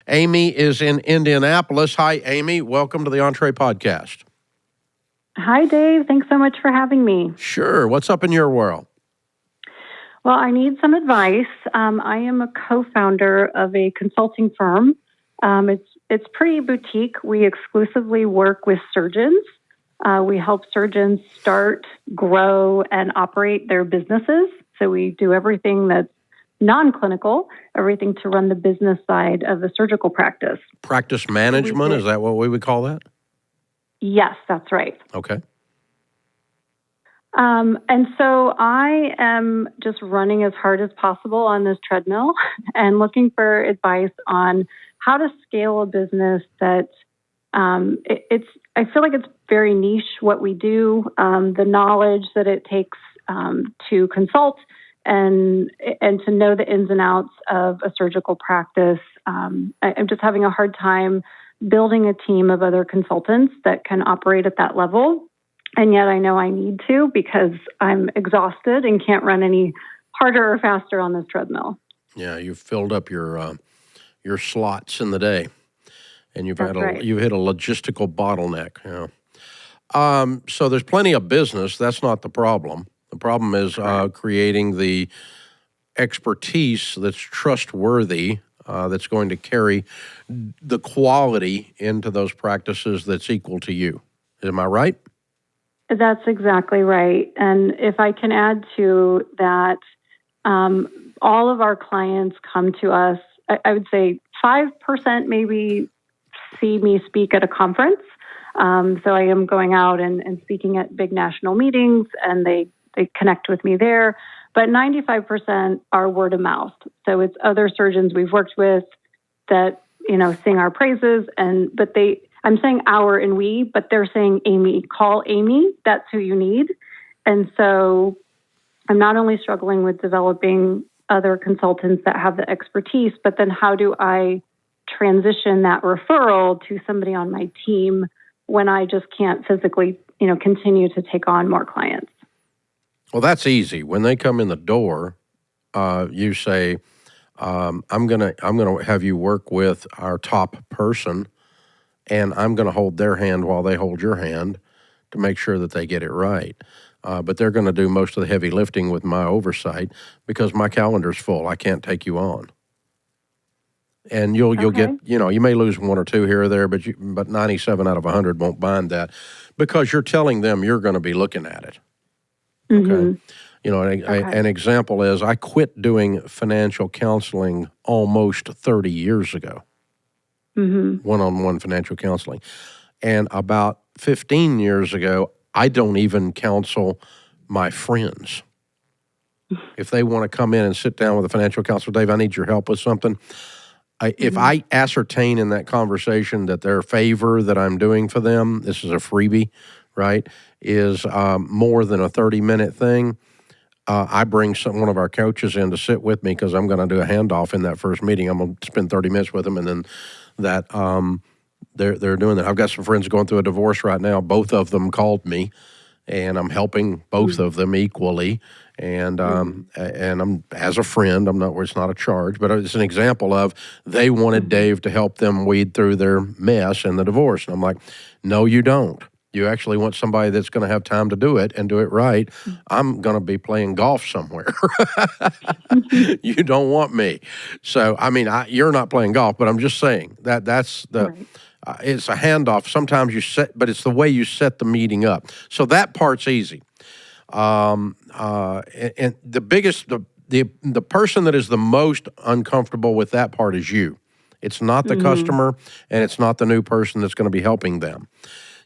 Amy is in Indianapolis. Hi, Amy. Welcome to the Entree Podcast. Hi, Dave. Thanks so much for having me. Sure. What's up in your world? Well, I need some advice. I am a co-founder of a consulting firm. It's pretty boutique. We exclusively work with surgeons. We help surgeons start, grow, and operate their businesses. So we do everything that's non-clinical, everything to run the business side of the surgical practice. Practice management, is that what we would call that? Yes, that's right. Okay. And so I am just running as hard as possible on this treadmill and looking for advice on how to scale a business that I feel like it's very niche what we do, the knowledge that it takes to consult and to know the ins and outs of a surgical practice. I'm just having a hard time building a team of other consultants that can operate at that level. And yet I know I need to because I'm exhausted and can't run any harder or faster on this treadmill. Yeah, you've filled up your slots in the day, and you've hit a logistical bottleneck. So there's plenty of business. That's not the problem. The problem is creating the expertise that's trustworthy, that's going to carry the quality into those practices that's equal to you. Am I right? That's exactly right. And if I can add to that, all of our clients come to us, I would say 5% maybe see me speak at a conference. So I am going out and speaking at big national meetings, and they connect with me there. But 95% are word of mouth. So it's other surgeons we've worked with that, sing our praises, I'm saying our and we, but they're saying Amy, call Amy. That's who you need. And so I'm not only struggling with developing other consultants that have the expertise, but then how do I transition that referral to somebody on my team when I just can't physically, continue to take on more clients? Well, that's easy. When they come in the door, you say, I'm gonna have you work with our top person, and I'm going to hold their hand while they hold your hand to make sure that they get it right. But they're going to do most of the heavy lifting with my oversight because my calendar's full. I can't take you on. And you'll get, you may lose one or two here or there, but 97 out of 100 won't mind that because you're telling them you're going to be looking at it. Okay. An example is I quit doing financial counseling almost 30 years ago. One-on-one financial counseling. And about 15 years ago, I don't even counsel my friends. If they want to come in and sit down with a financial counselor, Dave, I need your help with something. If I ascertain in that conversation that their favor that I'm doing for them, this is a freebie, right, is more than a 30-minute thing, I bring one of our coaches in to sit with me because I'm going to do a handoff in that first meeting. I'm going to spend 30 minutes with them, and then that they're doing that. I've got some friends going through a divorce right now. Both of them called me, and I'm helping both of them equally. And I'm as a friend. It's not a charge, but it's an example of they wanted Dave to help them weed through their mess in the divorce. And I'm like, no, you don't. You actually want somebody that's going to have time to do it and do it right. I'm going to be playing golf somewhere. You don't want me. So, you're not playing golf, but I'm just saying that's the, it's a handoff. Sometimes but it's the way you set the meeting up. So that part's easy. And the biggest, the person that is the most uncomfortable with that part is you. It's not the customer, and it's not the new person that's going to be helping them.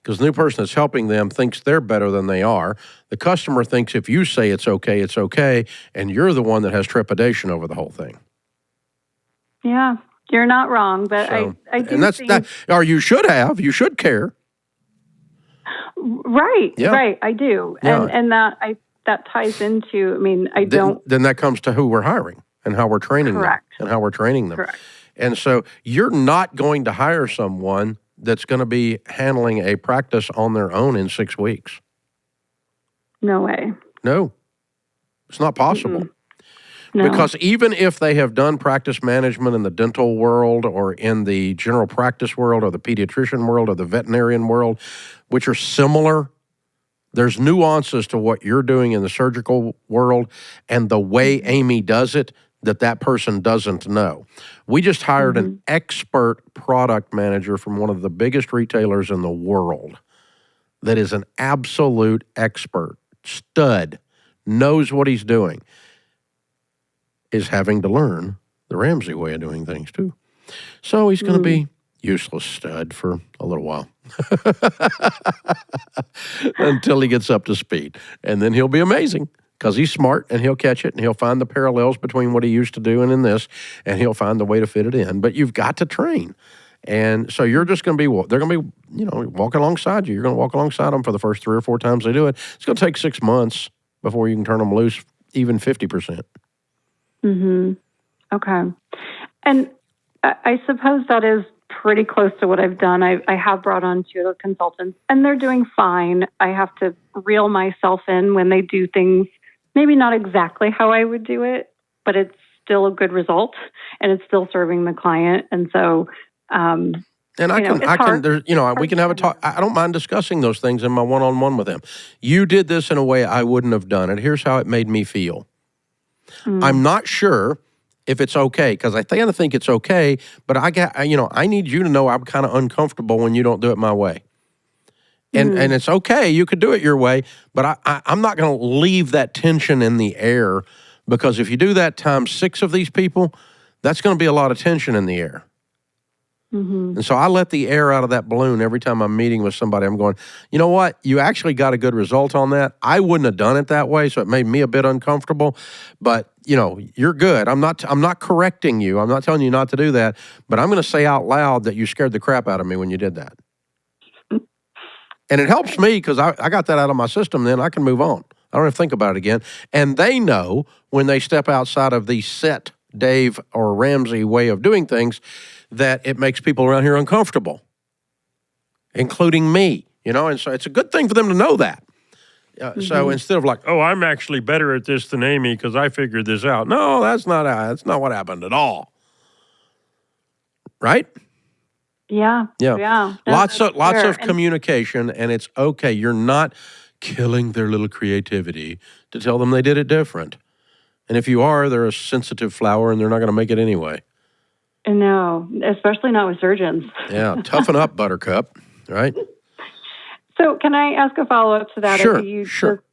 Because the new person that's helping them thinks they're better than they are. The customer thinks if you say it's okay, and you're the one that has trepidation over the whole thing. Yeah, you're not wrong, but I do and that's think... that. Or you should care. Right, yeah. Right, I do. Yeah. And that ties into, Then that comes to who we're hiring and how we're training them. And how we're training them. Correct. And so you're not going to hire someone that's going to be handling a practice on their own in 6 weeks. No way. No, it's not possible. No. Because even if they have done practice management in the dental world or in the general practice world or the pediatrician world or the veterinarian world, which are similar, there's nuances to what you're doing in the surgical world and the way Amy does it that person doesn't know. We just hired an expert product manager from one of the biggest retailers in the world that is an absolute expert, stud, knows what he's doing, is having to learn the Ramsey way of doing things too. So he's going to be useless stud for a little while until he gets up to speed. And then he'll be amazing because he's smart and he'll catch it and he'll find the parallels between what he used to do and in this, and he'll find the way to fit it in. But you've got to train. And so you're just going to be, they're going to be, walking alongside you. You're going to walk alongside them for the first 3 or 4 times they do it. It's going to take 6 months before you can turn them loose, even 50%. Okay. And I suppose that is pretty close to what I've done. I have brought on 2 other consultants, and they're doing fine. I have to reel myself in when they do things, maybe not exactly how I would do it, but it's still a good result, and it's still serving the client. And so, and we can have a talk. I don't mind discussing those things in my one-on-one with them. You did this in a way I wouldn't have done it. Here's how it made me feel. I'm not sure if it's okay, because I think it's okay, but I need you to know I'm kind of uncomfortable when you don't do it my way. And it's okay, you could do it your way, but I'm not going to leave that tension in the air, because if you do that times 6 of these people, that's going to be a lot of tension in the air. And so I let the air out of that balloon every time I'm meeting with somebody. I'm going, you know what? You actually got a good result on that. I wouldn't have done it that way, so it made me a bit uncomfortable. But, you're good. I'm not correcting you. I'm not telling you not to do that. But I'm going to say out loud that you scared the crap out of me when you did that. And it helps me because I got that out of my system. Then I can move on. I don't have to think about it again. And they know when they step outside of the set Dave or Ramsey way of doing things, that it makes people around here uncomfortable, including me, and so it's a good thing for them to know that. So instead of like, oh, I'm actually better at this than Amy because I figured this out. No, that's not what happened at all. Right? Yeah. Lots of communication, and it's okay. You're not killing their little creativity to tell them they did it different. And if you are, they're a sensitive flower, and they're not going to make it anyway. No, especially not with surgeons. Yeah, toughen up, Buttercup, right? So can I ask a follow-up to that? Sure.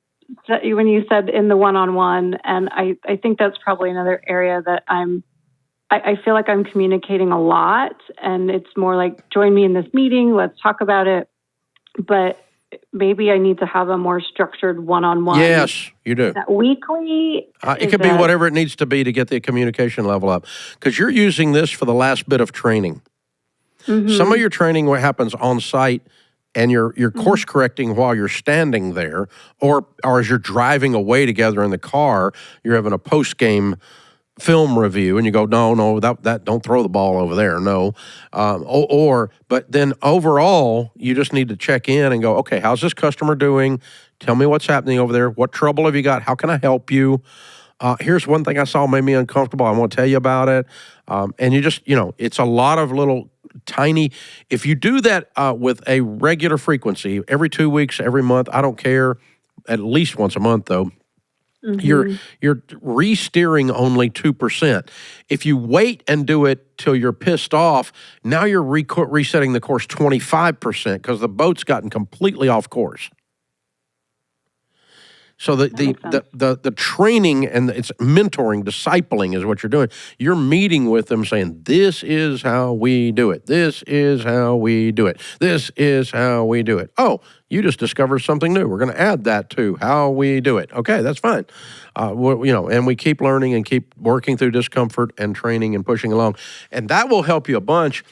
When you said in the one-on-one, and I think that's probably another area that I feel like I'm communicating a lot, and it's more like, join me in this meeting, let's talk about it. But maybe I need to have a more structured one-on-one. Yes, you do. Is that weekly? It could be whatever it needs to be to get the communication level up, because you're using this for the last bit of training. Some of your training happens on site, and you're course correcting while you're standing there, or as you're driving away together in the car, you're having a post-game film review, and you go, no, that don't throw the ball over there, no. But then overall, you just need to check in and go, okay, how's this customer doing? Tell me what's happening over there. What trouble have you got? How can I help you? Here's one thing I saw made me uncomfortable. I want to tell you about it. And you just, it's a lot of little tiny, if you do that with a regular frequency, every 2 weeks, every month, I don't care, at least once a month though, you're re-steering only 2%. If you wait and do it till you're pissed off, now you're resetting the course 25% because the boat's gotten completely off course. So the training and it's mentoring, discipling is what you're doing. You're meeting with them saying, this is how we do it. This is how we do it. This is how we do it. Oh, you just discovered something new. We're going to add that to how we do it. Okay, that's fine. And we keep learning and keep working through discomfort and training and pushing along. And that will help you a bunch.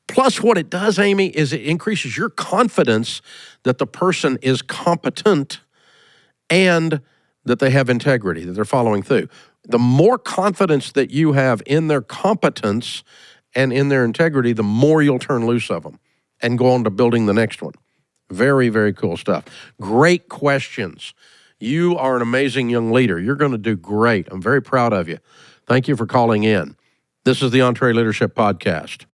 Plus, what it does, Amy, is it increases your confidence that the person is competent and that they have integrity, that they're following through. The more confidence that you have in their competence and in their integrity, the more you'll turn loose of them and go on to building the next one. Very, very cool stuff. Great questions. You are an amazing young leader. You're going to do great. I'm very proud of you. Thank you for calling in. This is the EntreLeadership Podcast.